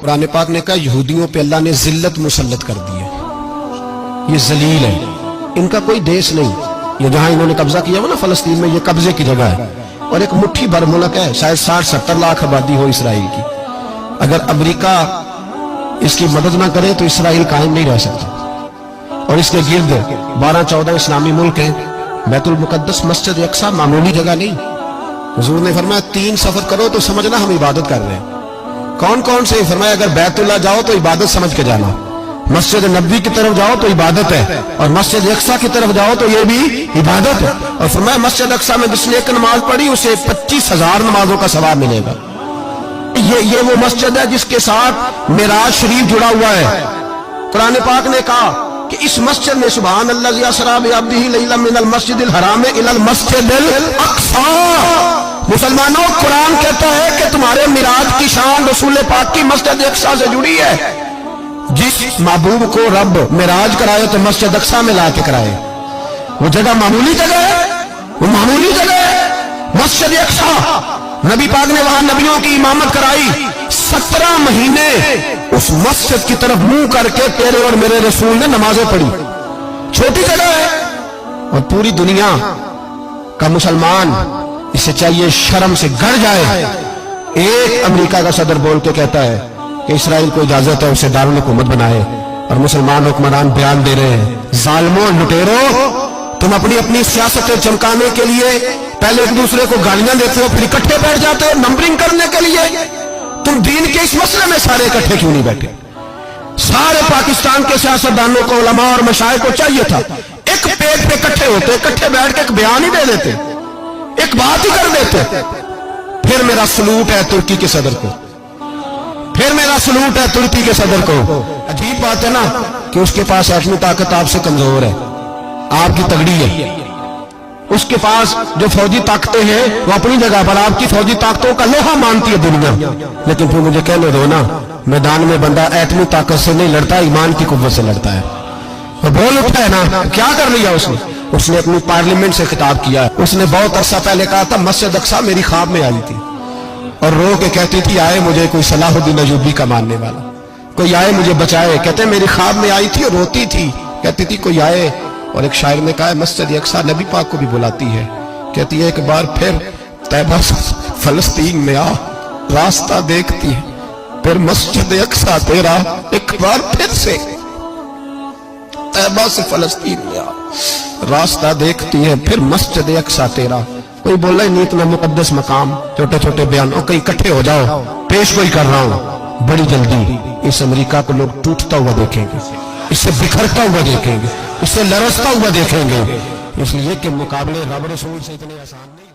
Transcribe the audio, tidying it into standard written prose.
قرآن پاک نے کہا یہودیوں پہ اللہ نے ذلت مسلط کر دی ہے، یہ ذلیل ہے، ان کا کوئی دیش نہیں، یہ جہاں انہوں نے قبضہ کیا ہوا نا فلسطین میں، یہ قبضے کی جگہ ہے، اور ایک مٹھی بھر ملک ہے، شاید 60-70 لاکھ آبادی ہو اسرائیل کی، اگر امریکہ اس کی مدد نہ کرے تو اسرائیل قائم نہیں رہ سکتا، اور اس کے گرد 12-14 اسلامی ملک ہیں، بیت المقدس مسجد اقصی معمولی جگہ نہیں، حضور نے فرمایا 3 سفر کرو تو سمجھنا ہم عبادت کر رہے ہیں، کون کون سے؟ فرمایا اگر بیت اللہ جاؤ تو عبادت سمجھ کے جانا، مسجد نبوی کی طرف جاؤ تو عبادت ہے، اور مسجد اقصی کی طرف جاؤ تو یہ بھی عبادت ہے، اور فرمایا مسجد اقصی میں جس نے ایک نماز پڑھی اسے 25,000 نمازوں کا ثواب ملے گا۔ یہ وہ مسجد ہے جس کے ساتھ معراج شریف جڑا ہوا ہے۔ قرآن پاک نے کہا کہ اس مسجد میں سبحان اللہ اسریٰ بعبدہ لیلا من المسجد الحرام الی المسجد الاقصی، مسلمانوں قرآن کہتا ہے کہ تمہارے معراج کی شان رسول پاک کی مسجد اقصی سے جڑی ہے، جس محبوب کو رب معراج کرائے تو مسجد اقصی میں لا کے کرائے، وہ جگہ معمولی جگہ ہے، وہ معمولی جگہ ہے مسجد اقصی، نبی پاک نے وہاں نبیوں کی امامت کرائی، 17 مہینے اس مسجد کی طرف منہ کر کے تیرے اور میرے رسول نے نمازیں پڑھی، چھوٹی جگہ ہے، اور پوری دنیا کا مسلمان اسے چاہیے شرم سے گڑ جائے۔ ایک امریکہ کا صدر بول کے کہتا ہے کہ اسرائیل کو اجازت ہے اسے دارالحکومت بنائے، اور مسلمان حکمران بیان دے رہے ہیں ظالموں لٹیرو، تم اپنی سیاستیں چمکانے کے لیے پہلے ایک دوسرے کو گالیاں دیتے ہو، پھر اکٹھے بیٹھ جاتے ہو نمبرنگ کرنے کے لیے، تم دین کے اس مسئلے میں سارے اکٹھے کیوں نہیں بیٹھے؟ سارے پاکستان کے سیاستدانوں کو، علماء اور مشائخ کو چاہیے تھا ایک پیٹ پہ اکٹھے ہوتے، اکٹھے بیٹھ کے ایک بیان ہی دے دیتے، ایک بات ہی کر دیتے۔ پھر میرا سلوٹ ہے ترکی کے صدر کو، پھر میرا سلوٹ ہے ترکی کے صدر کو۔ عجیب بات ہے نا کہ اس کے پاس ایٹمی طاقت آپ سے کمزور ہے، آپ کی تگڑی ہے، اس کے پاس جو فوجی طاقتیں ہیں وہ اپنی جگہ پر آپ کی فوجی طاقتوں کا لوہا مانتی ہے دنیا، لیکن پھر مجھے کہنے دو نا، میدان میں بندہ ایٹمی طاقت سے نہیں لڑتا، ایمان کی قوت سے لڑتا ہے، وہ بول اٹھا ہے نا، کیا کر لیا اس نے اپنی پارلیمنٹ سے خطاب کیا، اس نے بہت عرصہ پہلے کہا تھا مسجد اقصی میری خواب میں آئی تھی، اور رو کے کہتی تھی آئے مجھے کوئی صلاح الدین ایوبی کا ماننے والا، کوئی آئے مجھے بچائے، کہتے میری خواب میں آئی تھی اور روتی تھی، کہتی تھی کوئی آئے، اور ایک شاعر نے کہا ہے مسجد اقصی نبی پاک کو بھی بلاتی ہے، کہتی ہے ایک بار پھر طیبہ فلسطین میں آ، راستہ دیکھتی ہے پھر مسجد اقصی تیرا، ایک بار پھر سے طیبہ سے فلسطین میں آ، راستہ دیکھتی ہے پھر مسجد اقصی تیرا۔ کوئی بولا ہی نہیں اتنا مقدس مقام، چھوٹے چھوٹے بیان، اور کہیں اکٹھے ہو جاؤ، پیش گوئی کر رہا ہوں بڑی جلدی اس امریکہ کو لوگ ٹوٹتا ہوا دیکھیں گے، اس سے بکھرتا ہوا دیکھیں گے، اس سے لرزتا ہوا دیکھیں گے، اس لیے کہ مقابلے رب رسول سے اتنے آسان نہیں۔